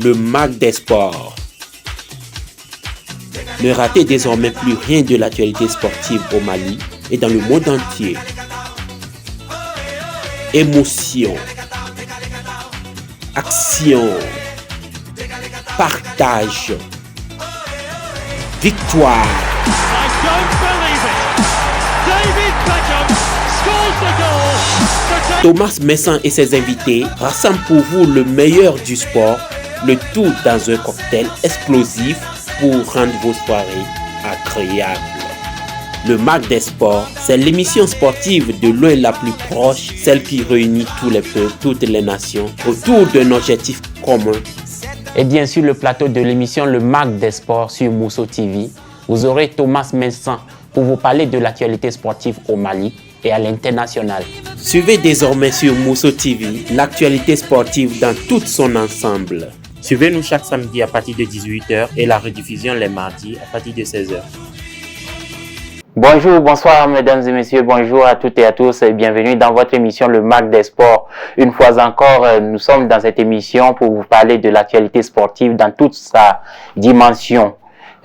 le MAC des sports. Ne ratez désormais plus rien de l'actualité sportive au Mali et dans le monde entier. Émotion, action, partage, victoire. Thomas Messan et ses invités rassemblent pour vous le meilleur du sport, le tout dans un cocktail explosif pour rendre vos soirées agréables. Le MAC des sports, c'est l'émission sportive de loin la plus proche, celle qui réunit tous les peuples, toutes les nations, autour d'un objectif commun. Et bien sûr, le plateau de l'émission Le MAC des sports sur Mousso TV, vous aurez Thomas Messan pour vous parler de l'actualité sportive au Mali et à l'international. Suivez désormais sur Mousso TV l'actualité sportive dans tout son ensemble. Suivez-nous chaque samedi à partir de 18h et la rediffusion les mardis à partir de 16h. Bonjour, bonsoir mesdames et messieurs, bonjour à toutes et à tous et bienvenue dans votre émission Le MAC des sports. Une fois encore, nous sommes dans cette émission pour vous parler de l'actualité sportive dans toute sa dimension,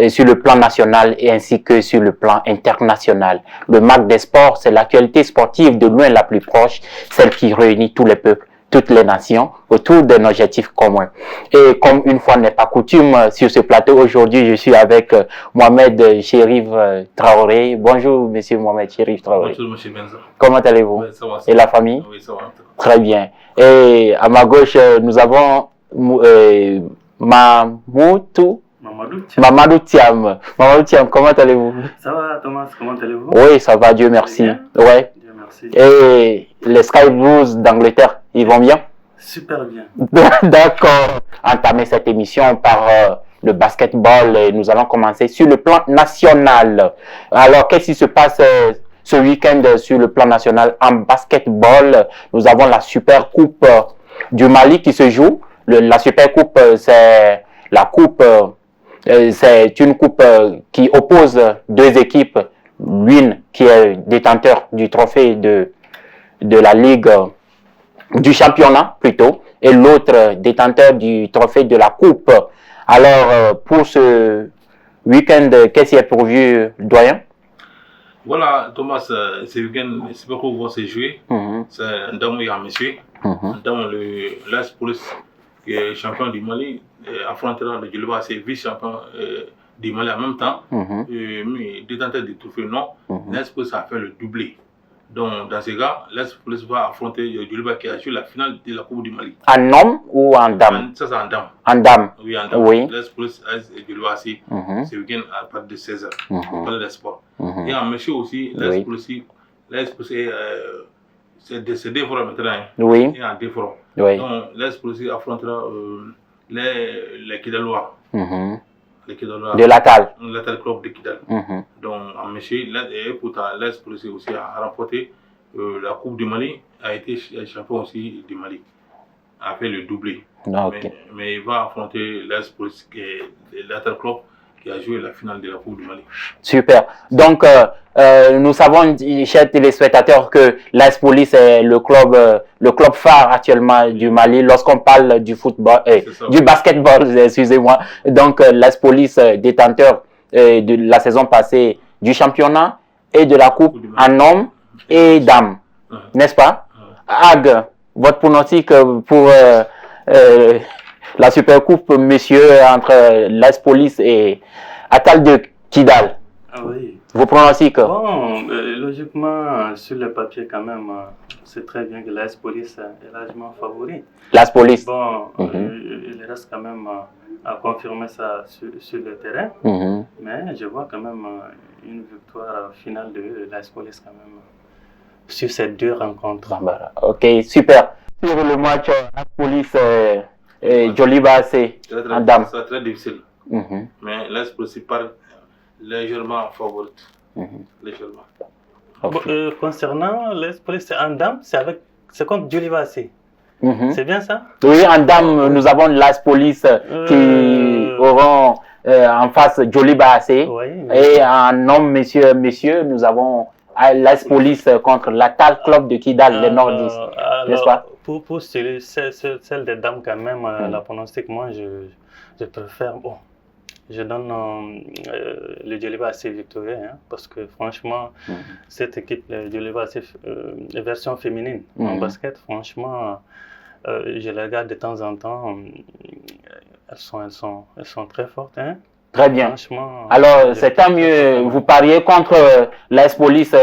sur le plan national et ainsi que sur le plan international. Le MAC des sports, c'est l'actualité sportive de loin la plus proche, celle qui réunit tous les peuples, toutes les nations autour d'un objectif commun. Et comme une fois n'est pas coutume sur ce plateau, aujourd'hui je suis avec Mohamed Chérif Traoré. Bonjour monsieur Mohamed Chérif Traoré. Bonjour monsieur Benza. Comment allez-vous? Oui, ça va. Et la famille? Oui, ça va. Très bien. Et à ma gauche, nous avons Mamadou Thiam. Mamadou Thiam, comment allez-vous? Ça va Thomas, comment allez-vous? Oui, ça va, Dieu merci. Ouais. Dieu merci. Et les Sky Blues d'Angleterre, ils vont bien? Super bien. D'accord. Entamer cette émission par le basketball et nous allons commencer sur le plan national. Alors, qu'est-ce qui se passe ce week-end sur le plan national en basketball? Nous avons la Super Coupe du Mali qui se joue. La Super Coupe, c'est la coupe, c'est une coupe qui oppose deux équipes. L'une qui est détenteur du trophée de la Ligue du championnat plutôt, et l'autre détenteur du trophée de la coupe. Alors, pour ce week-end, qu'est-ce qui est prévu, doyen? Voilà, Thomas, ce week-end, c'est pas qu'on va se jouer. C'est un dame et un monsieur. Un dame, l'AS Police, qui est champion du Mali, affrontera le Djoliba, c'est vice-champion du Mali en même temps. Mais détenteur du trophée, non. L'AS Police a fait le doublé. Donc, dans ce cas, l'AS Police va affronter le Djoliba qui a joué la finale de la Coupe du Mali. En homme ou en dame? Ça, c'est en dame. En dame. Oui, en dame. Oui. L'AS Police et Djoliba aussi, ce week-end à partir de 16h. Pour parler des sports. Et en monsieur aussi, l'AS Police c'est deux fois maintenant. Oui. Et en deux fois. Oui. Donc, l'AS Police affrontera les Kidalois. De l'Atal. L'Atal Club de Kidal. Donc, en monsieur, et pourtant, l'AS Police aussi a remporté la Coupe du Mali, a été champion aussi du Mali, a fait le doublé. Okay. Mais il va affronter l'AS Police, l'Atal Club, qui a joué la finale de la Coupe du Mali. Super. Donc, nous savons, chers téléspectateurs, que l'AS Police est le club phare actuellement du Mali lorsqu'on parle du football, du basketball, excusez-moi. Donc, l'AS Police, détenteur de la saison passée du championnat et de la coupe en hommes et dames, n'est-ce pas? Ag, votre pronostic pour la Super Coupe, monsieur, entre l'AS Police et Atal de Kidal? Ah oui. Vos pronostics? Bon, logiquement, sur le papier quand même, c'est très bien que l'AS Police est largement favori. L'AS Police? Bon, il reste quand même à confirmer ça sur le terrain. Mais je vois quand même une victoire finale de l'AS Police quand même sur ces deux rencontres. Ok, super. Sur le match l'AS Police Djoliba, c'est en dame. C'est très difficile. Mais l'AS Police part légèrement favorite. Légèrement. Okay. Concernant l'AS Police en dame, c'est contre Djoliba. C'est bien ça? Oui, en dame, nous avons l'AS Police qui auront en face Djoliba. Oui, et en homme, messieurs, nous avons l'AS Police contre l'Atal Club de Kidal, les Nordistes, n'est-ce pas? Pour celle des dames quand même, la pronostic, moi je préfère, bon, je donne le Djoliba assez victorieux, hein, parce que franchement, cette équipe, le Djoliba, c'est version féminine en basket, franchement, je les regarde de temps en temps, elles sont très fortes. Hein. Très bien. Alors, c'est tant mieux. Vous pariez contre l'AS Police.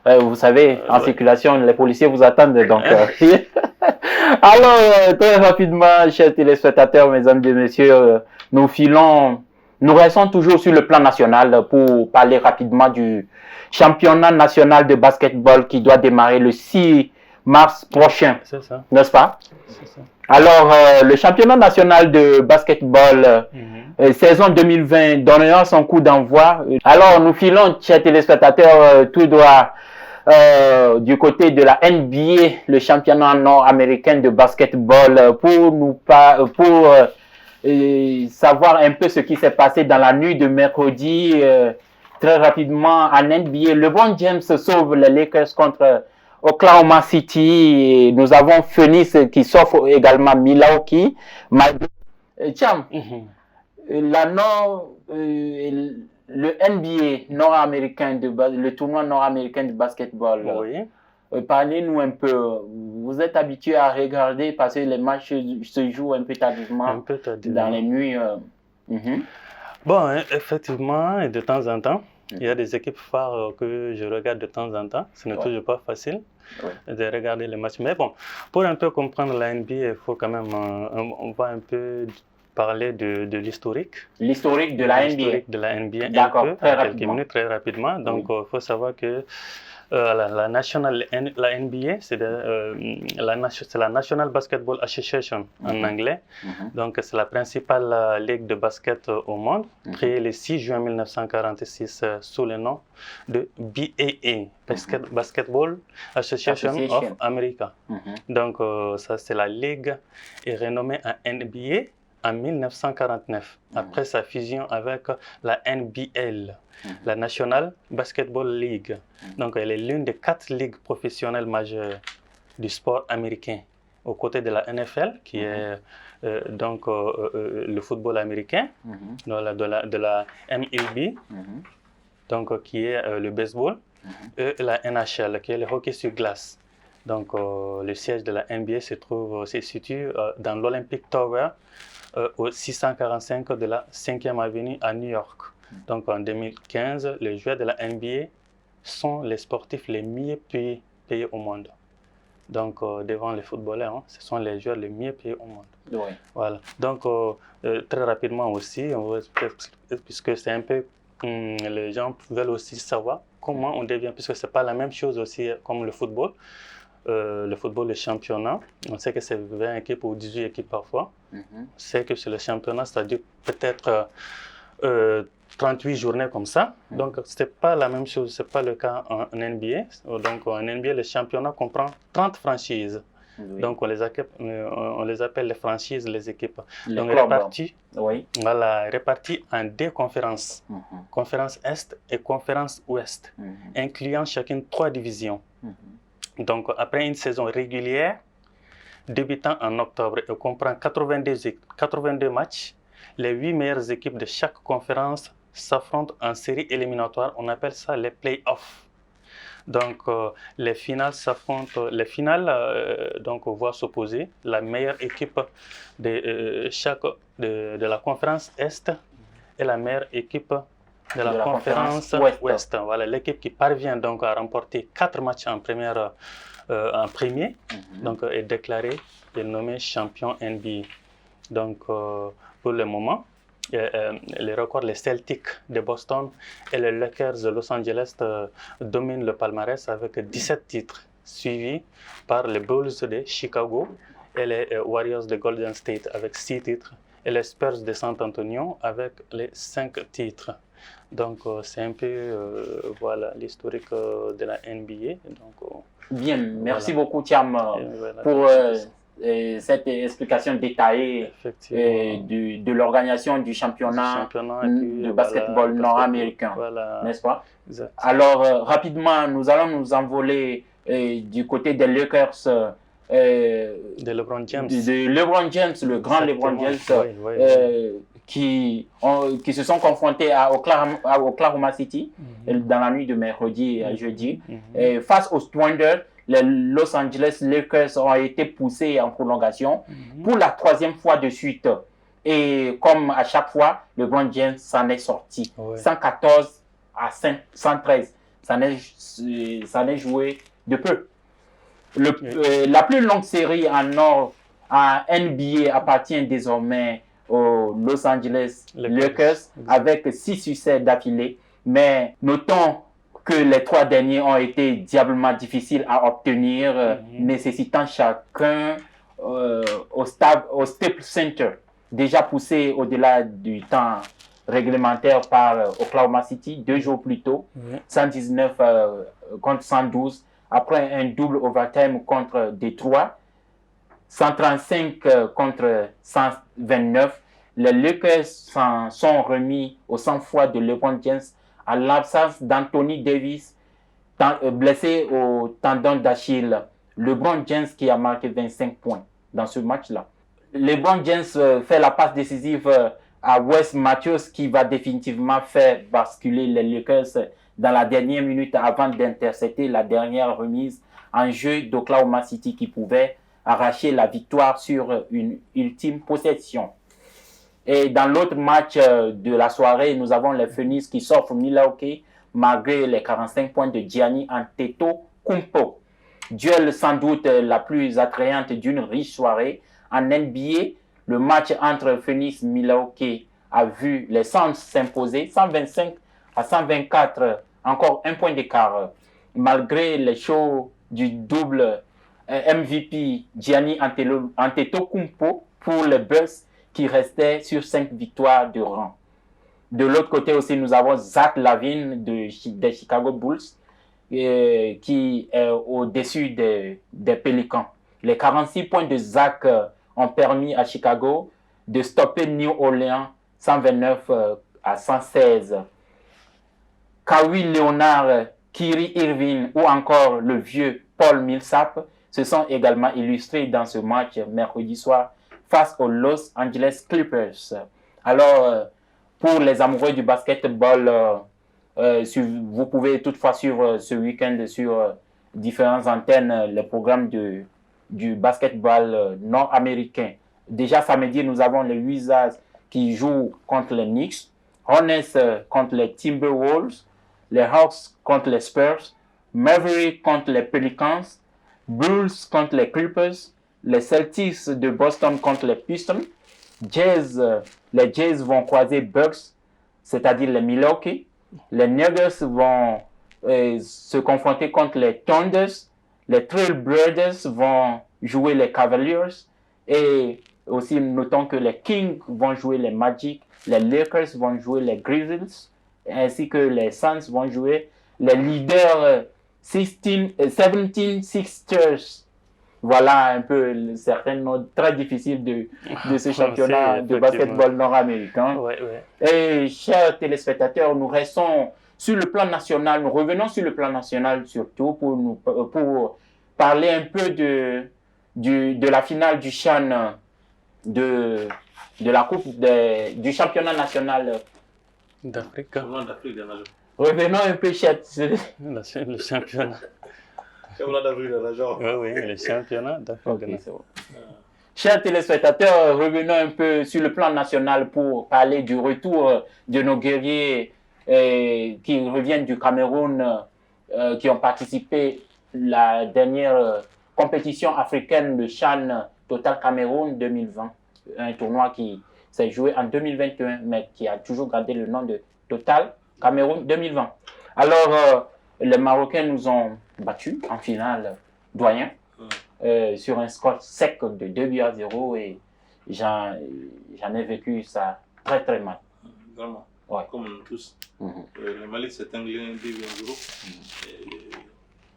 Vous savez, en circulation, les policiers vous attendent. Donc, alors, très rapidement, chers téléspectateurs, mesdames et messieurs, nous restons toujours sur le plan national pour parler rapidement du championnat national de basketball qui doit démarrer le 6 mars prochain. C'est ça. N'est-ce pas? C'est ça. Alors, le championnat national de basketball saison 2020 donnera son coup d'envoi. Alors, nous filons, chers téléspectateurs, tout droit du côté de la NBA, le championnat nord-américain de basketball, pour savoir un peu ce qui s'est passé dans la nuit de mercredi. Très rapidement, en NBA, LeBron James sauve les Lakers contre Oklahoma City. Et nous avons Phoenix qui s'offre également Milwaukee. Tiens, le NBA nord-américain, le tournoi nord-américain de basketball. Oui. Parlez-nous un peu. Vous êtes habitué à regarder parce que les matchs se jouent un peu tardivement, dans les nuits. Bon, effectivement, de temps en temps, il y a des équipes phares que je regarde de temps en temps. Ce n'est toujours pas facile de regarder les matchs. Mais bon, pour un peu comprendre la NBA, il faut quand même, on va un peu parler de l'historique. L'historique de la NBA. L'historique de la NBA. D'accord, très quelques rapidement. minutes, très rapidement. Donc, il faut savoir que la NBA, c'est la National Basketball Association en anglais. Donc, c'est la principale ligue de basket au monde, créée le 6 juin 1946 sous le nom de BAA, Basketball Association of America. Donc, ça, c'est la ligue est renommée en NBA en 1949, après sa fusion avec la NBL, la National Basketball League. Donc, elle est l'une des 4 ligues professionnelles majeures du sport américain, aux côtés de la NFL, qui est donc le football américain, de la MLB, donc, qui est le baseball, et la NHL, qui est le hockey sur glace. Donc, le siège de la NBA se situe dans l'Olympic Tower, au 645 de la 5e avenue à New York. Donc en 2015, les joueurs de la NBA sont les sportifs les mieux payés au monde. Donc devant les footballeurs, hein, ce sont les joueurs les mieux payés au monde. Oui. Voilà. Donc très rapidement aussi, puisque c'est un peu, les gens veulent aussi savoir comment on devient, puisque c'est pas la même chose aussi comme le football. Le championnat, on sait que c'est 20 équipes ou 18 équipes parfois. On sait que c'est le championnat, c'est-à-dire peut-être 38 journées comme ça. Donc, ce n'est pas la même chose, ce n'est pas le cas en NBA. Donc, en NBA, le championnat comprend 30 franchises. Donc, on les appelle les franchises, les équipes. Donc, réparties en 2 conférences. Conférence Est et Conférence Ouest, incluant chacune 3 divisions. Donc, après une saison régulière, débutant en octobre et comprend 82 matchs, les 8 meilleures équipes de chaque conférence s'affrontent en série éliminatoire. On appelle ça les play-offs. Donc, les finales donc, voient s'opposer la meilleure équipe de la conférence Est et la meilleure équipe de la conférence Ouest. Voilà, l'équipe qui parvient donc à remporter 4 matchs en premier, donc est déclarée et nommée champion NBA. Donc pour le moment, les records, les Celtics de Boston et les Lakers de Los Angeles dominent le palmarès avec 17 titres, suivis par les Bulls de Chicago et les Warriors de Golden State avec 6 titres et les Spurs de San Antonio avec les 5 titres. Donc, c'est un peu voilà, l'historique de la NBA. Donc, bien, merci beaucoup, Thiam, pour cette explication détaillée de l'organisation du championnat de basketball nord-américain, n'est-ce pas? Exact. Alors, rapidement, nous allons nous envoler du côté des Lakers, de LeBron James. De LeBron James, le grand LeBron James, qui se sont confrontés à Oklahoma City dans la nuit de mercredi à jeudi. Face aux Thunder, les Los Angeles Lakers ont été poussés en prolongation pour la 3e fois de suite. Et comme à chaque fois, LeBron James s'en est sorti. 114 à 113. Ça n'est joué de peu. La plus longue série en NBA appartient désormais aux Los Angeles Lakers avec 6 succès d'affilée. Mais notons que les 3 derniers ont été diablement difficiles à obtenir, nécessitant chacun au Staples Center, déjà poussé au-delà du temps réglementaire par Oklahoma City 2 jours plus tôt, 119 contre 112, après un double overtime contre Détroit, 135 contre 129. Les Lakers s'en sont remis au sang-froid de LeBron James à l'absence d'Anthony Davis, blessé au tendon d'Achille. LeBron James qui a marqué 25 points dans ce match-là. LeBron James fait la passe décisive à Wes Matthews qui va définitivement faire basculer les Lakers dans la dernière minute avant d'intercepter la dernière remise en jeu d'Oklahoma City qui pouvait arracher la victoire sur une ultime possession. Et dans l'autre match de la soirée, nous avons les Phoenix qui s'offrent Milwaukee malgré les 45 points de Giannis Antetokounmpo. Duel sans doute la plus attrayante d'une riche soirée. En NBA, le match entre Phoenix et Milwaukee a vu les Suns s'imposer 125 à 124, encore un point d'écart. Malgré les shows du double MVP Giannis Antetokounmpo pour les Bucks qui restaient sur 5 victoires de rang. De l'autre côté aussi, nous avons Zach LaVine des Chicago Bulls qui est au-dessus des Pelicans. Les 46 points de Zach ont permis à Chicago de stopper New Orleans 129 à 116. Kawhi Leonard, Kyrie Irving ou encore le vieux Paul Millsap se sont également illustrés dans ce match mercredi soir face aux Los Angeles Clippers. Alors, pour les amoureux du basketball, vous pouvez toutefois suivre ce week-end sur différentes antennes le programme du basketball nord-américain. Déjà samedi, nous avons les Wizards qui jouent contre les Knicks, Hornets contre les Timberwolves, les Hawks contre les Spurs, Mavericks contre les Pelicans, Bulls contre les Clippers, les Celtics de Boston contre les Pistons, les Jazz vont croiser Bucks, c'est-à-dire les Milwaukee, les Nuggets vont se confronter contre les Thunders, les Trailblazers vont jouer les Cavaliers et aussi notons que les Kings vont jouer les Magic, les Lakers vont jouer les Grizzlies ainsi que les Suns vont jouer les leaders 17 Sixers. Voilà un peu certains notes très difficiles de ce championnat de basketball nord-américain. Et chers téléspectateurs, nous restons sur le plan national, nous revenons sur le plan national surtout pour parler un peu de la finale du CHAN de la coupe du championnat national d'Afrique. Revenons un peu, chers le championnat. Oui, le championnat d'Afrique. Chers téléspectateurs, revenons un peu sur le plan national pour parler du retour de nos guerriers qui reviennent du Cameroun, qui ont participé à la dernière compétition africaine, le CHAN Total Cameroun 2020. Un tournoi qui s'est joué en 2021, mais qui a toujours gardé le nom de Total Cameroun 2020. Alors, les Marocains nous ont battus en finale doyen sur un score sec de 2-0 et j'en ai vécu ça très très mal. Vraiment, comme nous tous. Le Mali s'est incliné 2-0.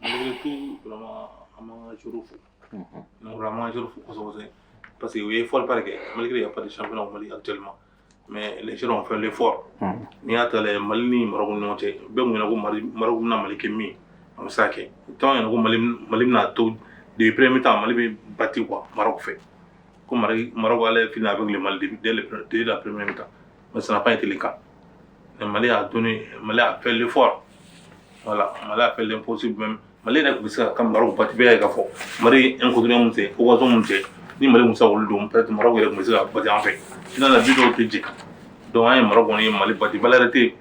Malgré tout, vraiment, Donc vraiment, je trouve parce qu'il y a effort, malgré qu'il n'y a pas de championnat au Mali actuellement. Mais les gens ont fait l'effort. Il y a les Mali, Maroc, Noté, Maroc, Mali, Kémi, on sait que tant qu'il y a Mali, Nato, des premiers temps, Mali bâti quoi, Maroc fait. Comme Maroc allait finir avec le Mali dès la première mi-temps. Mais ça n'a pas été le cas. Le Mali a fait l'effort. Voilà, Mali a fait l'impossible même. Mali n'a pas fait comme Maroc bâti bien avec fort. Mali a continué à monter, au gazon monter. Ni Mali Moussa ou le peut-être Maroc a commencé à bâtir en fait. Dans la vidéo critique. Donc un Maroc on est Mali bâti balarité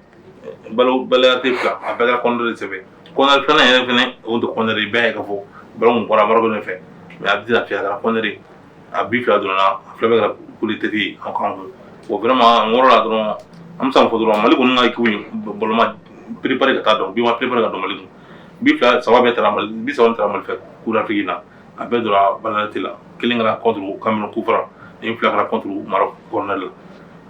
plat avec la condor de CV. Quand on a fait on doit condor bien avec fort. Ballon pour Maroc on fait. Mais à dire la fière la condor à bif là dans la fleuve la politique en camp. Vraiment on là dans am sam fodoro Mali on a écouté boloma préparer ka donc bi ma préparer ka do Mali. Bif là ça va être Mali bi ça va être Mali fait pour l'Afrique là. Avec de la balarité là. Killing contre le Cameroun Koufra et une flaque contre le Maroc Cornell.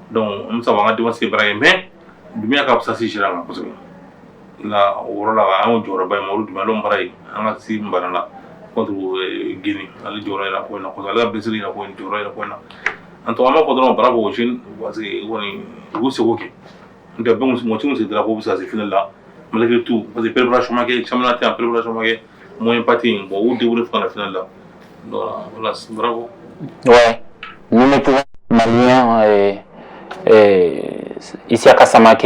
Donc, on s'en va dire que c'est vrai, mais bien que ça s'y gère parce que là, on a un jour à Baïmorou, du Malon Braille, un axi Mbarana contre Guinée, à l'Idjora et la Poina, contre la Brésil, la Pointe, Jora et la Poina. En tout cas, on bravo au Chine, c'est OK. Donc, bon, c'est de la pauvre, ça c'est fini là. Malgré tout, parce que préparation marquée, championnat en préparation marquée, moins parti, bon, où dérouler la finale là. Voilà, bravo. Ouais, nous ne pouvons Maliens ici à Kassamake,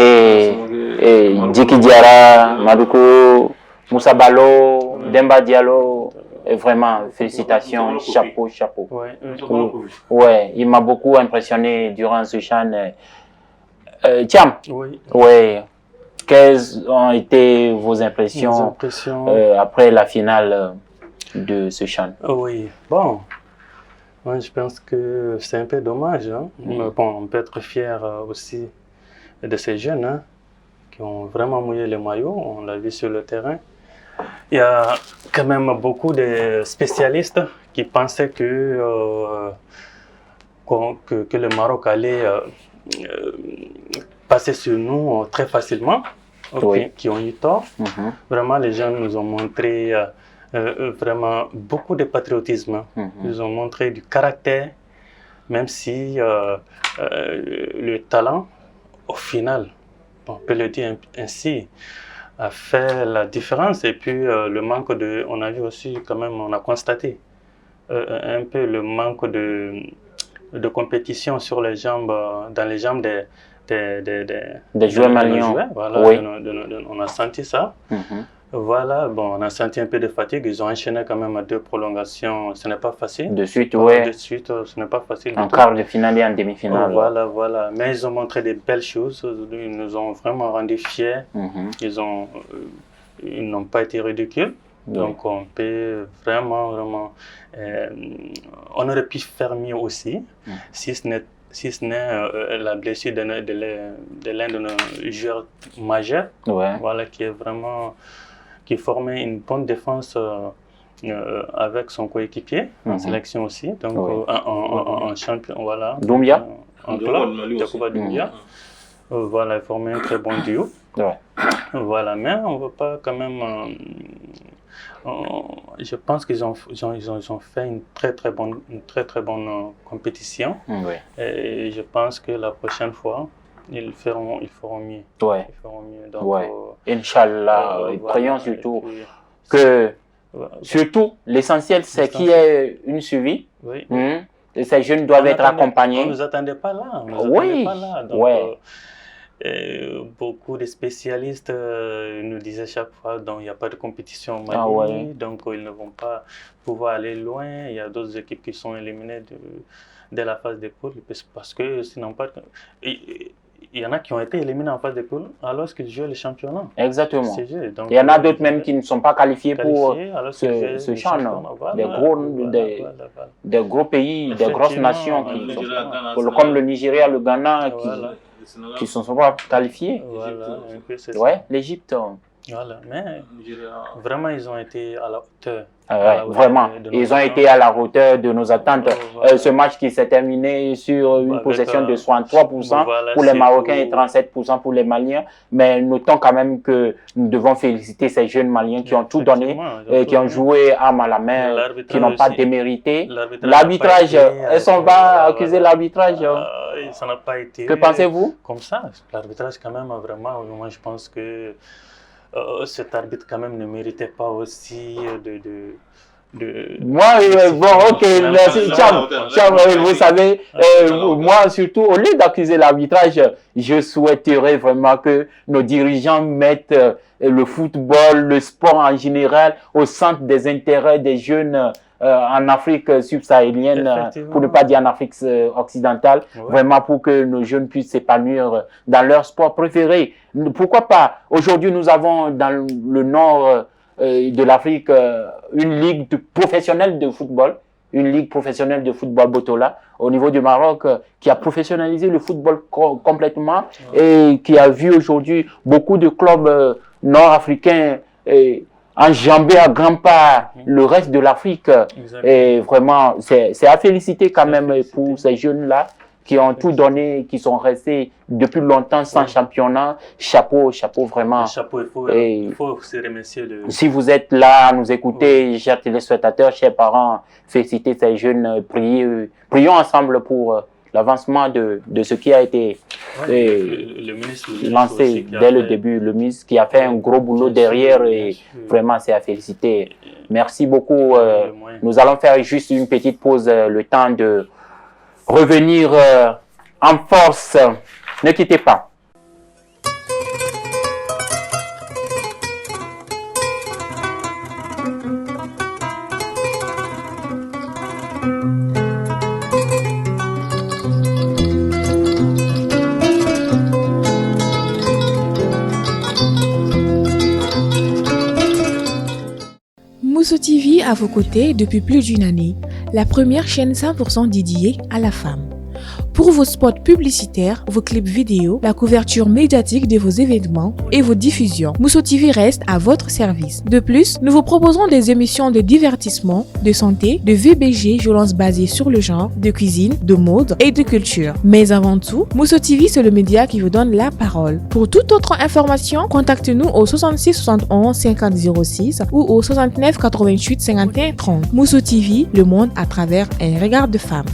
Djiki Diara, Madoukou, Moussa Balo, Demba Diallo, et vraiment félicitations, chapeau. Ouais, il m'a beaucoup impressionné durant ce CHAN. Tiens, ouais, quelles ont été vos impressions après la finale de ce CHAN? Oui, bon. Moi, je pense que c'est un peu dommage. Hein? Bon, on peut être fier aussi de ces jeunes qui ont vraiment mouillé les maillots. On l'a vu sur le terrain. Il y a quand même beaucoup de spécialistes qui pensaient que le Maroc allait passer sur nous très facilement, qui ont eu tort. Vraiment, les gens nous ont montré vraiment beaucoup de patriotisme. Ils ont montré du caractère, même si le talent, au final, on peut le dire ainsi, a fait la différence. Et puis le manque de, on a vu aussi quand même, on a constaté un peu le manque de compétition sur les jambes, dans les jambes des joueurs maliens. Voilà, on a senti ça. Voilà, bon, on a senti un peu de fatigue. Ils ont enchaîné quand même à 2 prolongations. Ce n'est pas facile. De suite, ce n'est pas facile. En quart de finale et en demi-finale. Voilà. Mais ils ont montré de belles choses. Ils nous ont vraiment rendus fiers. Ils n'ont pas été ridicules. Donc, on peut vraiment... on aurait pu faire mieux aussi, si ce n'est la blessure de l'un de nos joueurs majeurs, voilà, qui formait une bonne défense avec son coéquipier en sélection aussi, donc en champion, voilà. Doumbia. En club, Yacouba Doumbia. Voilà, il formait un très bon duo. Voilà, mais on ne veut pas quand même... je pense qu'ils ont fait une très bonne compétition. Et je pense que la prochaine fois, ils feront mieux. Ils feront mieux. Donc, Inch'Allah, prions surtout que, surtout, l'essentiel c'est qu'il y ait une suivi. Et ces jeunes doivent être accompagnés. On ne nous attendait pas là. Beaucoup de spécialistes nous disaient chaque fois qu'il n'y a pas de compétition au Mali, donc ils ne vont pas pouvoir aller loin. Il y a d'autres équipes qui sont éliminées dès la phase des poules parce que sinon pas. Il y en a qui ont été éliminés en phase de poule alors qu'ils jouent le championnat. Exactement. Donc, il y en a d'autres même qui ne sont pas qualifiés pour ce champ. Des gros pays, des grosses nations, comme le Nigeria, le Ghana, qui ne sont pas qualifiés. Voilà, l'Égypte. Voilà, mais Nigeria. vraiment, ils ont été à la hauteur. Vraiment, ils ont été à la hauteur de nos attentes. Voilà. Ce match qui s'est terminé sur une possession de 63% pour les Marocains et 37% pour les Maliens. Mais notons quand même que nous devons féliciter ces jeunes Maliens qui ont tout donné, qui ont joué arme à la main, qui n'ont pas démérité. L'arbitrage, est-ce qu'on va accuser l'arbitrage? Ça n'a pas été. Que pensez-vous? Comme ça, l'arbitrage quand même, vraiment, moi je pense que cet arbitre quand même ne méritait pas aussi Moi, bon, ok, merci, Cham, vous savez, moi surtout, au lieu d'accuser l'arbitrage, je souhaiterais vraiment que nos dirigeants mettent le football, le sport en général au centre des intérêts des jeunes en Afrique subsaharienne, pour ne pas dire en Afrique occidentale, vraiment pour que nos jeunes puissent s'épanouir dans leur sport préféré. Pourquoi pas? Aujourd'hui, nous avons dans le nord de l'Afrique une ligue professionnelle de football, une ligue professionnelle de football Botola au niveau du Maroc qui a professionnalisé le football complètement et qui a vu aujourd'hui beaucoup de clubs nord-africains enjamber à grands pas le reste de l'Afrique. Et vraiment, c'est à féliciter quand même pour ces jeunes-là qui ont tout donné, qui sont restés depuis longtemps sans championnat. Chapeau, chapeau vraiment. Chapeau, il faut se remercier. Si vous êtes là à nous écouter, chers téléspectateurs, chers parents, félicitez ces jeunes, prions ensemble pour l'avancement de ce qui a été lancé dès le début. Le ministre qui a fait un gros boulot derrière et vraiment c'est à féliciter. Merci beaucoup. Nous allons faire juste une petite pause, le temps de revenir en force. Ne quittez pas. Mousso TV à vos côtés depuis plus d'une année, la première chaîne 100% dédiée à la femme. Pour vos spots publicitaires, vos clips vidéo, la couverture médiatique de vos événements et vos diffusions, Mousso TV reste à votre service. De plus, nous vous proposons des émissions de divertissement, de santé, de VBG, violences basées sur le genre, de cuisine, de mode et de culture. Mais avant tout, Mousso TV, c'est le média qui vous donne la parole. Pour toute autre information, contactez-nous au 66 71 50 06 ou au 69 88 51 30. Mousso TV, le monde à travers un regard de femme.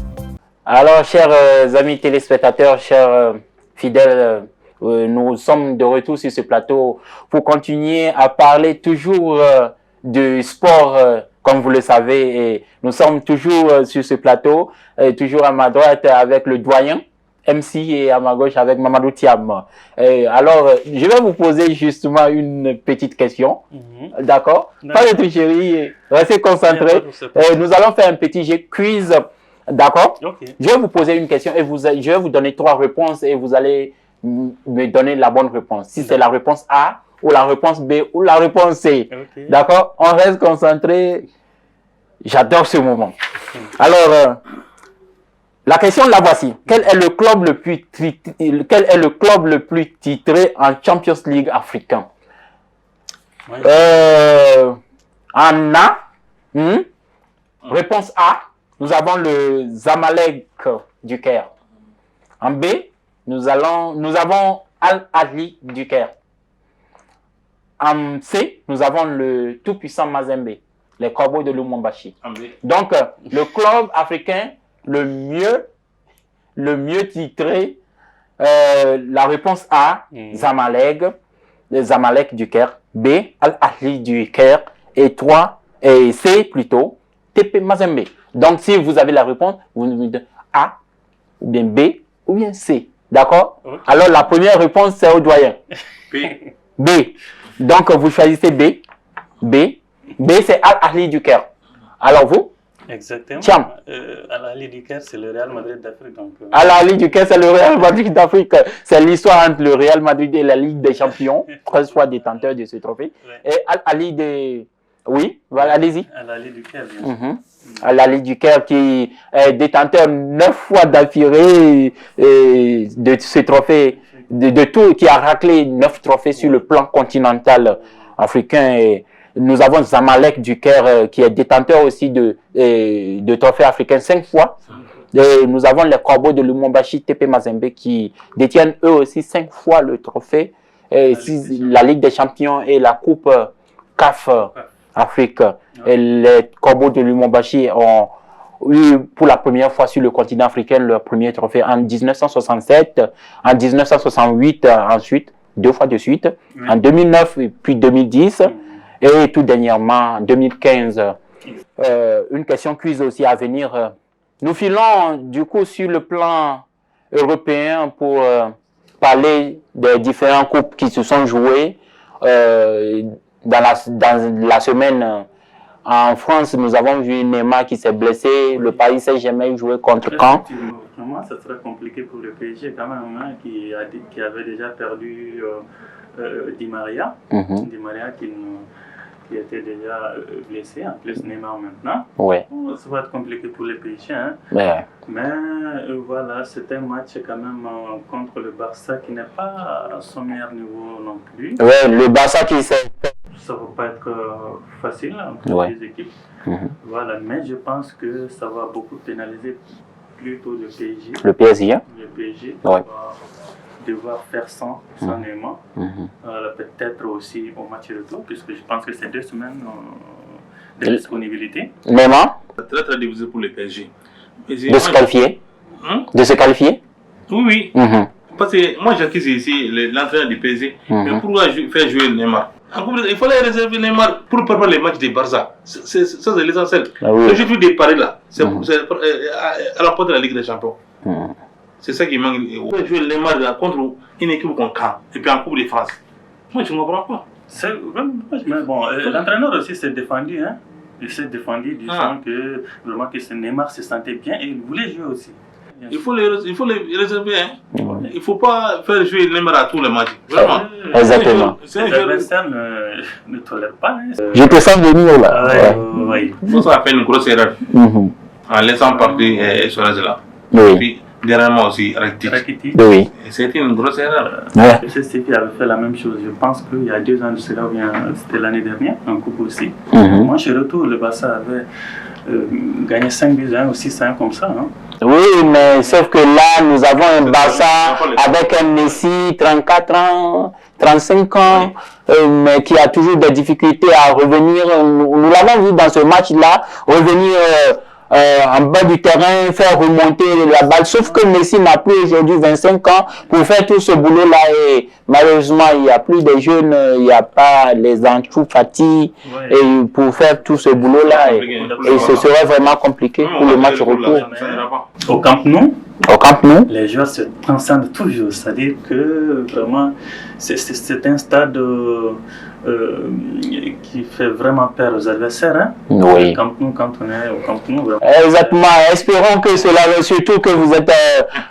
Alors, chers amis téléspectateurs, chers fidèles, nous sommes de retour sur ce plateau pour continuer à parler toujours du sport, comme vous le savez. Et nous sommes toujours sur ce plateau, toujours à ma droite avec le doyen MC et à ma gauche avec Mamadou Thiam. Alors, je vais vous poser justement une petite question. D'accord? Pas de tricherie, restez concentrés. Nous allons faire un petit jeu quiz. D'accord? Je vais vous poser une question et je vais vous donner 3 réponses et vous allez me donner la bonne réponse. Si c'est la réponse A, ou la réponse B, ou la réponse C. D'accord? On reste concentré. J'adore ce moment. Alors, la question la voici. Quel est le club le plus titré en Champions League africain? En A, réponse A. Nous avons le Zamalek du Caire. En B, nous avons Al-Ahli du Caire. En C, nous avons le tout-puissant Mazembe, les Cowboys de Lumumbashi. Donc, le club africain le mieux titré, la réponse A, Zamalek, le Zamalek du Caire. B, Al-Ahli du Caire. Et C plutôt, TP Mazembe. Donc, si vous avez la réponse, vous nous dites A, ou bien B, ou bien C. D'accord? Alors, la première réponse, c'est au doyen. B. Donc, vous choisissez B. B, c'est Al-Ahli du Caire. Alors, vous? Exactement. Thiam. Al-Ahli du Caire, c'est le Real Madrid d'Afrique. Al-Ahli du Caire, c'est le Real Madrid d'Afrique. C'est l'histoire entre le Real Madrid et la Ligue des Champions. 13 fois détenteur de ce trophée. Et Al-Ahli de... Oui, voilà, allez-y. Al-Ahli du Caire, bien sûr. Al-Ahli du Caire qui est détenteur 9 fois d'affilée de ce trophée, de tout, qui a raclé 9 trophées sur le plan continental. africains. Et nous avons Zamalek du Caire qui est détenteur aussi de trophées africains 5 fois. Et nous avons les Corbeaux de Lumumbashi, TP Mazembe qui détiennent eux aussi 5 fois le trophée. Et la Ligue des Champions et la Coupe CAF Afrique. Et les Corbeaux de Lumumbashi ont eu pour la première fois sur le continent africain leur premier trophée en 1967, en 1968 ensuite, 2 fois de suite, en 2009 et puis 2010 et tout dernièrement en 2015. Une question quiz aussi à venir. Nous filons du coup sur le plan européen pour parler des différentes coupes qui se sont jouées dans la semaine. En France, nous avons vu Neymar qui s'est blessé. Le Paris Saint-Germain joué contre Caen. Vraiment, ça serait compliqué pour le PSG quand même, hein, qui avait déjà perdu Di Maria. Di Maria qui était déjà blessé, en plus Neymar maintenant. Ouais. Ça va être compliqué pour le PSG. Hein. Ouais. Mais voilà, c'est un match quand même contre le Barça qui n'est pas à son meilleur niveau non plus. Ouais, le Barça qui s'est... Ça ne va pas être facile entre les équipes. Voilà, mais je pense que ça va beaucoup pénaliser plutôt le PSG. Le PSG, hein? Le PSG va devoir faire sans Neymar. Peut-être aussi au match retour, puisque je pense que c'est 2 semaines de disponibilité. Neymar? C'est très très difficile pour le PSG. De se qualifier? De se qualifier? Oui, oui. Parce que moi j'accuse ici l'entraîneur du PSG. Mais pourquoi faire jouer Neymar? Il fallait réserver Neymar pour préparer les matchs des Barça. Ça, c'est l'essentiel. Le jeu des paris là, c'est à la porte de la Ligue des Champions. C'est ça qui manque. On peut jouer Neymar là, contre une équipe comme Caen et puis en Coupe de France. Moi, je ne comprends pas. Mais bon, l'entraîneur aussi s'est défendu. Hein. Il s'est défendu disant que vraiment que Neymar se sentait bien et il voulait jouer aussi. Il faut les réserver. Hein. Il ne faut pas faire jouer Neymar à tous les matchs. Vraiment. Exactement. Les adversaires ne tolèrent pas. Hein. Je te sens venir là. Oui. Ça a fait une grosse erreur. En laissant partir Suarez là. Oui. Puis, dernièrement aussi, Rakitic. Oui. C'était une grosse erreur. Le CCP avait fait la même chose. Je pense qu'il y a 2 ans de cela, ou bien c'était l'année dernière, en coupe aussi. Moi, chez Retour, le Barça avait gagné 5-1 ou 6-1 comme ça. Hein. Oui, mais sauf que là, nous avons un Barça avec un Messi, 34 ans, 35 ans, mais qui a toujours des difficultés à revenir. Nous l'avons vu dans ce match-là, revenir en bas du terrain, faire remonter la balle. Sauf que Messi n'a plus aujourd'hui 25 ans pour faire tout ce boulot-là. Et malheureusement, il n'y a plus de jeunes, il n'y a pas les Ansu Fati et pour faire tout ce boulot-là. Et ce serait vraiment compliqué pour le match retour. Au Camp Nou, les joueurs se transcendent toujours. C'est-à-dire que vraiment, c'est un stade qui fait vraiment peur aux adversaires. Hein? Oui. Quand on est au Camp Nou. Vraiment. Exactement. Espérons que cela, surtout que vous êtes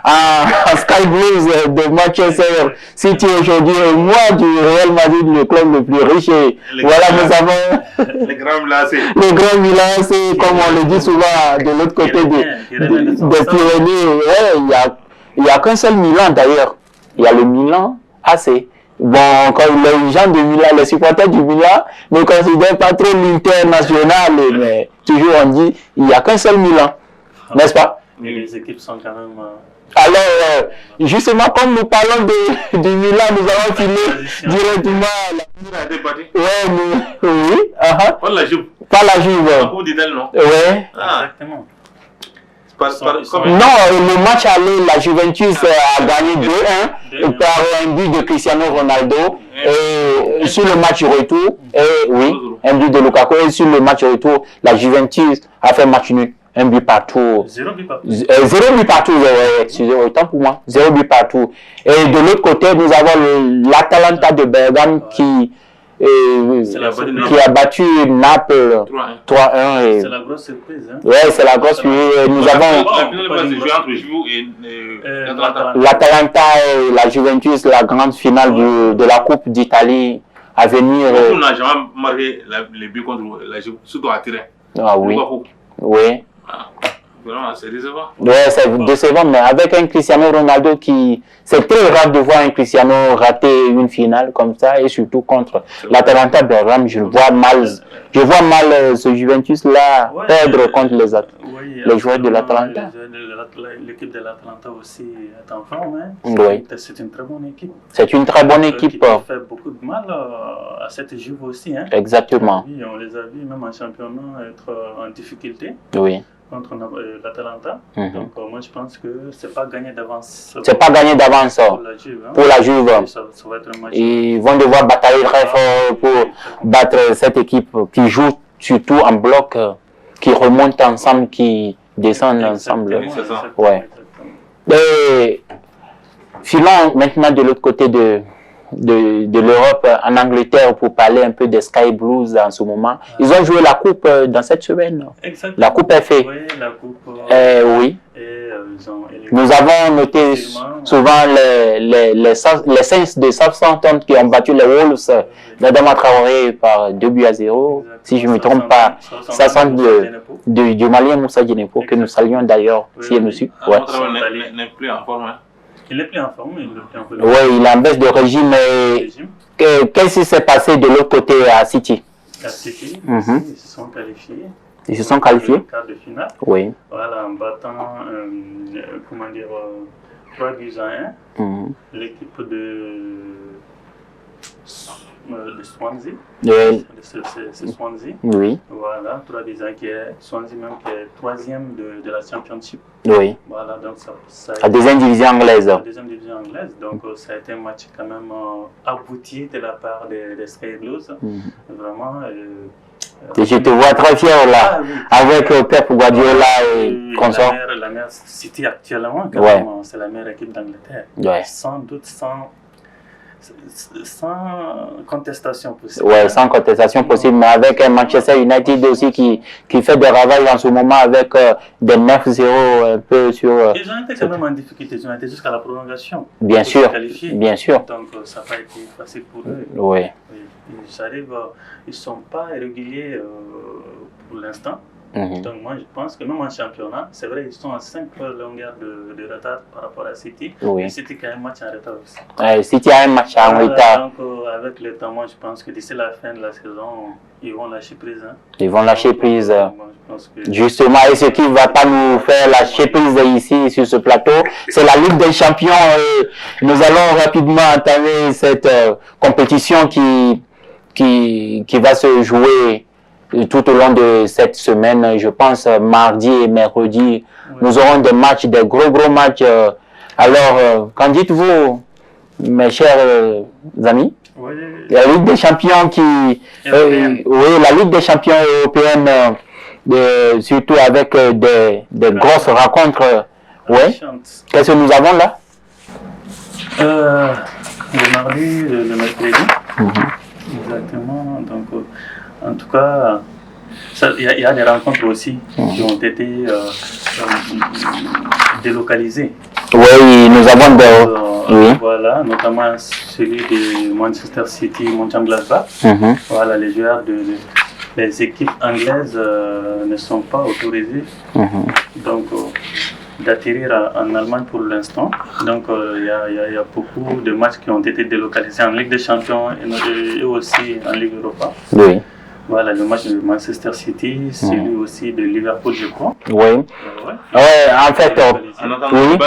en Sky Blues de Manchester City aujourd'hui, moi du Real Madrid, le club le plus riche. Et voilà, nous avons les grands Milancés. Les grands Milancés, comme on le dit souvent de l'autre côté des Pyrénées. Il n'y a qu'un seul Milan d'ailleurs. Il y a le Milan AC. Bon, quand les gens de Milan, les supporters du Milan ne considèrent pas trop l'international, mais toujours on dit il n'y a qu'un seul Milan, n'est-ce pas? Mais les équipes sont quand même... Alors, justement, comme nous parlons du Milan, nous allons filer directement Pas la Juve. Pas la Juve. Coupe d'Italie, non? Oui. Exactement. Non, le match aller, la Juventus a gagné 2-1 par un but de Cristiano Ronaldo et sur le match retour, un but de Lukaku, et sur le match retour, la Juventus a fait match nul, un but partout. 0 but partout. 0 but partout, excusez-moi, autant pour moi, 0 but partout. Et de l'autre côté, nous avons l'Atalanta de Bergame qui a battu Naples 3-1. C'est la grosse surprise. Hein? Oui, c'est la grosse surprise. Nous avons l'Atalanta et la Juventus, la grande finale de la Coupe d'Italie à venir. On n'a jamais marqué les buts contre la Juve, surtout à terrain. Ah oui. Oui. Vraiment, c'est décevant. Ouais, c'est décevant, mais avec un Cristiano Ronaldo qui... C'est très rare de voir un Cristiano rater une finale comme ça, et surtout contre l'Atalanta Bergame. Je vois mal ce Juventus-là perdre contre les joueurs de l'Atalanta. L'équipe de l'Atalanta aussi est en forme. Hein. Oui. C'est une très bonne équipe. C'est une très bonne équipe. Qui fait beaucoup de mal à cette Juve aussi. Hein. Exactement. On les a vus même en championnat être en difficulté. Oui. Contre l'Atalanta. Donc moi je pense que c'est pas gagné d'avance. C'est pas gagné d'avance pour la Juve. Ça va être un match. Ils vont devoir batailler très fort pour battre cette équipe qui joue surtout en bloc, qui remonte ensemble, qui descend ensemble. Ouais. Et filons maintenant de l'autre côté de l'Europe, en Angleterre, pour parler un peu des Sky Blues en ce moment. Ils ont joué la coupe dans cette semaine. Exactement. La coupe est faite. Oui, la coupe. Oui. Nous avons noté souvent les Saints de Southampton qui ont battu les Wolves d'Adama Traoré par 2-0. Si je ne me trompe pas, ça sent du Malien Moussa Djenepo, que nous saluons d'ailleurs, si elle nous suit. Ouais. N'est plus en forme. Hein. Il est plus en forme. Oui, il est en baisse de régime. Mais qu'est-ce qui s'est passé de l'autre côté à City? À City, ils se sont qualifiés. Ils se sont qualifiés? Quart de finale. Oui. Voilà, en battant, 3-1. L'équipe de Swansea. C'est Swansea. Oui. Voilà, 3-1 qui est Swansea même qui est troisième de la Championship. Oui. Voilà, donc ça la deuxième division anglaise. La deuxième division anglaise. Donc ça a été un match quand même abouti de la part des Sky Blues. Vraiment. Je te vois très fier là, avec Pep Guardiola et consort. La meilleure City actuellement, c'est la meilleure équipe d'Angleterre. Ouais. Sans doute, sans contestation possible. Ouais, sans contestation possible, mais avec un Manchester United aussi qui fait des ravages en ce moment avec des 9-0 un peu sur... Ils ont été quand même en difficulté, ils ont été jusqu'à la prolongation. Bien sûr, bien sûr. Donc ça n'a pas été facile pour eux. Oui. Ils ne sont pas réguliers pour l'instant. Donc moi je pense que même en championnat, c'est vrai ils sont à 5 longueurs de retard par rapport à City. Oui. Et City a un match en retard aussi. City a un match en retard. Donc avec le temps, moi je pense que d'ici la fin de la saison, ils vont lâcher prise. Hein. Ils vont lâcher prise. Moi, je pense que... Justement, et ce qui ne va pas nous faire lâcher prise ici sur ce plateau, c'est la Ligue des Champions. Nous allons rapidement entamer cette compétition qui va se jouer tout au long de cette semaine. Je pense mardi et mercredi, nous aurons des matchs, des gros matchs. Alors, qu'en dites-vous, mes chers amis? Oui. La Ligue des Champions oui, la Ligue des Champions européenne, surtout avec des grosses rencontres. Oui. Qu'est-ce que nous avons là? Le mardi, le mercredi. Exactement. Donc, en tout cas, il y a des rencontres aussi qui ont été délocalisées. Oui, nous avons des... Voilà, notamment celui de Manchester City, Mönchengladbach. Voilà, les joueurs les équipes anglaises ne sont pas autorisés donc d'atterrir en Allemagne pour l'instant. Donc il y a beaucoup de matchs qui ont été délocalisés en Ligue des Champions et aussi en Ligue Europa. Oui. Voilà, le match de Manchester City, celui aussi de Liverpool, je crois. Oui. En fait, oui.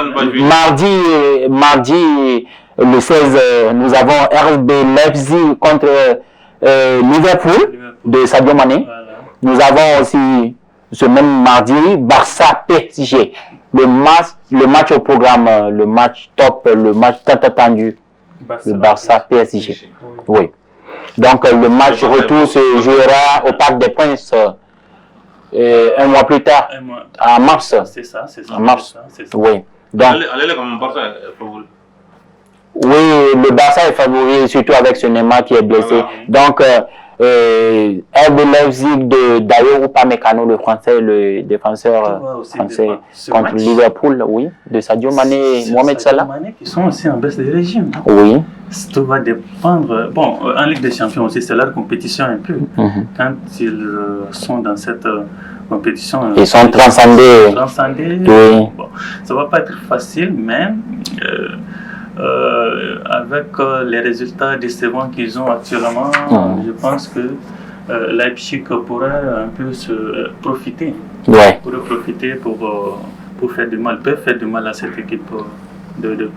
Mardi, le 16, nous avons RB Leipzig contre Liverpool de Sadio Mané. Voilà. Nous avons aussi ce même mardi Barça PSG. Le match au programme, le match top, le match tant attendu. Le Barça PSG. Oui. Donc le match retour se jouera au Parc des Princes un mois plus tard, en mars. C'est ça. En mars. C'est ça. Oui. Donc, allez comme Barça est favori. Oui, le Barça est favori, surtout avec ce Neymar qui est blessé. Donc, RB Leipzig de Dayo Upamecano, le français, le défenseur français contre Liverpool, oui, de Sadio Mané, Mohamed Salah. Mané qui sont aussi en baisse de régime. Oui. Tout va dépendre. Bon, en Ligue des Champions aussi, c'est leur compétition un peu. Quand ils sont dans cette compétition. Ils sont transcendés. Oui. Bon, ça va pas être facile, mais avec les résultats décevants qu'ils ont actuellement, je pense que Leipzig pourrait un peu se profiter. Ouais. Pourrait profiter pour faire du mal. Peut faire du mal à cette équipe de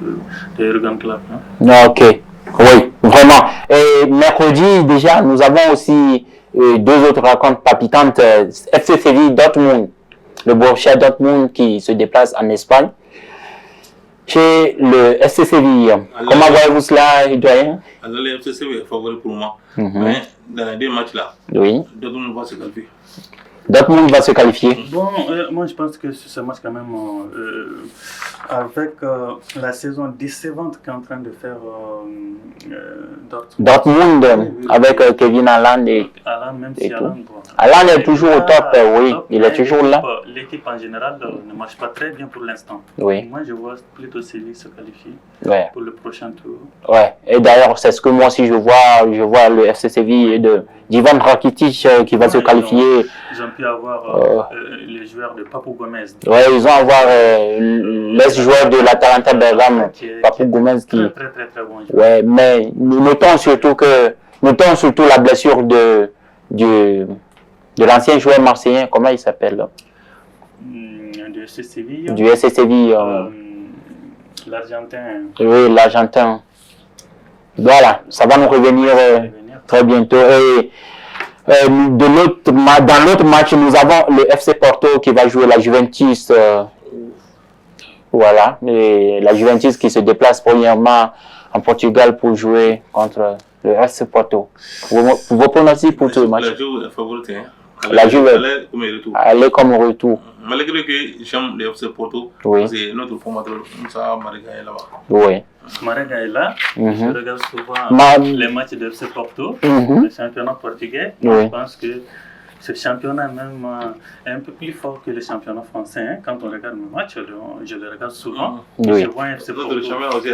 Jürgen Klopp. Ok. Oui, vraiment. Et mercredi, déjà, nous avons aussi deux autres rencontres palpitantes. FC Séville, Dortmund. Le Borussia Dortmund qui se déplace en Espagne. Chez le FC Séville. Comment voyez-vous cela, Doyen? Alors, le FC Séville est favori pour moi. Mais dans les deux matchs-là, Dortmund va se qualifier. Dortmund va se qualifier. Bon, moi je pense que ce match quand même, avec la saison décevante qu'est en train de faire Dortmund, avec Kevin Haaland et même si Haaland est toujours au top, oui, il est toujours là. L'équipe en général ne marche pas très bien pour l'instant. Oui. Moi je vois plutôt Séville se qualifier pour le prochain tour. Ouais, et d'ailleurs c'est ce que moi aussi je vois le FC Séville d'Ivan Rakitic qui va se qualifier. Ils ont pu avoir les joueurs de Papou Gomez. Ouais, ils vont avoir l'ex-joueur de l'Atalanta Bergame, Papou Gomez qui... Très bon joueur. Ouais, mais notons surtout la blessure de l'ancien joueur marseillais, comment il s'appelle? Du FC Séville. Du FC Séville. L'Argentin. Oui, l'Argentin. Voilà, ça va nous revenir très bientôt. Et dans l'autre match, nous avons le FC Porto qui va jouer la Juventus. Voilà, et la Juventus qui se déplace premièrement en Portugal pour jouer contre le FC Porto. Vos pronostics pour tout le match? La Juve est favorite. La Juve aller comme retour. Malgré que j'aime le FC Porto, c'est notre formateur Moussa Marega est là-bas. Oui. Marega est là. Je regarde souvent les matchs de FC Porto, le championnat portugais. Je pense que ce championnat même est un peu plus fort que le championnat français. Hein. Quand on regarde mes matchs, je le regarde souvent. Oui. Je vois un FC Porto. Le championnat aussi,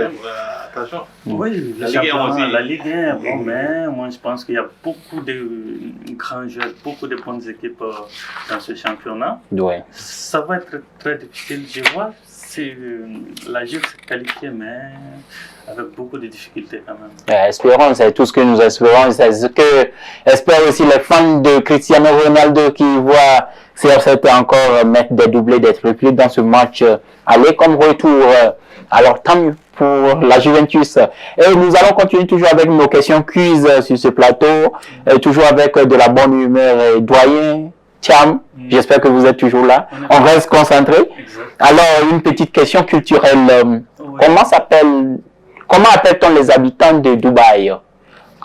attention. Oui, la Ligue 1, bon, mais moi je pense qu'il y a beaucoup de grands joueurs, beaucoup de bonnes équipes dans ce championnat. Oui. Ça va être très difficile, je vois. La Juve s'est qualifiée, mais avec beaucoup de difficultés quand même. Espérons, c'est tout ce que nous espérons. C'est ce que espèrent aussi les fans de Cristiano Ronaldo qui voient CR7 encore mettre des doublés, des triplés dans ce match aller comme retour. Alors tant mieux pour la Juventus. Et nous allons continuer toujours avec nos questions quiz sur ce plateau, toujours avec de la bonne humeur. Doyen Thiam, j'espère que vous êtes toujours là. On reste concentré. Alors, une petite question culturelle. Comment appelle-t-on les habitants de Dubaï?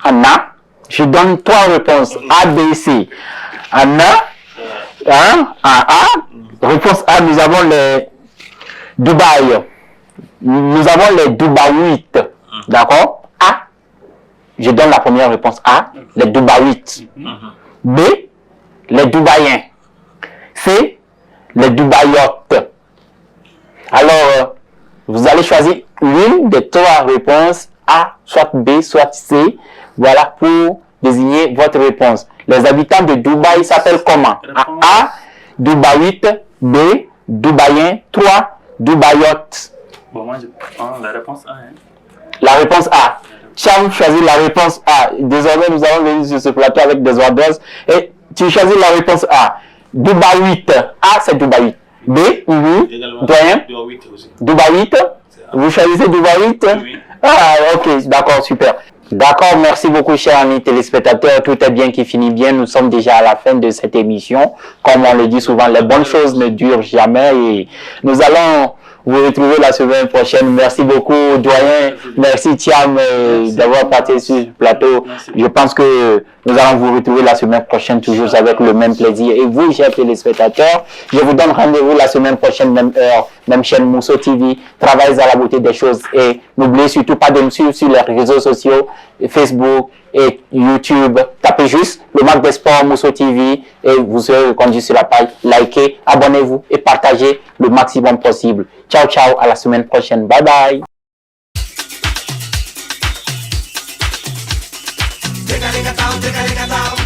Anna, je donne 3 réponses. A, B, C. Anna, A. Réponse A, nous avons les Dubaï. Nous avons les Dubaïites. D'accord? A, je donne la première réponse A, les Dubaïites. B, les Dubaïens. C, les Dubaïotes. Alors, vous allez choisir l'une des 3 réponses, A, soit B, soit C. Voilà pour désigner votre réponse. Les habitants de Dubaï s'appellent comment? A, Dubaïite. B, Dubaïen. 3, Dubaïotes. Bon, moi, je prends la réponse A. Hein. La réponse A. Cham choisit la réponse A. Désormais, nous allons venir sur ce plateau avec des ordres. Et tu choisis la réponse A. Dubaïite. A, c'est Dubaïite. B, Doyen. Dubaïite. Vous choisissez Dubaïite? Oui. Ah, ok, d'accord, super. D'accord, merci beaucoup, chers amis téléspectateurs. Tout est bien qui finit bien. Nous sommes déjà à la fin de cette émission. Comme on le dit souvent, les bonnes choses ne durent jamais. Et nous allons vous retrouver la semaine prochaine. Merci beaucoup, Doyen. Merci, Thiam, d'avoir participé sur ce plateau. Je pense que nous allons vous retrouver la semaine prochaine, toujours avec le même plaisir. Et vous, chers téléspectateurs, je vous donne rendez-vous la semaine prochaine, même heure, même chaîne Mousso TV. Travaillez à la beauté des choses. Et n'oubliez surtout pas de me suivre sur les réseaux sociaux, Facebook et YouTube. Tapez juste le Mac des Sports Mousso TV et vous serez reconduit sur la page. Likez, abonnez-vous et partagez le maximum possible. Ciao, ciao, à la semaine prochaine. Bye bye. Take a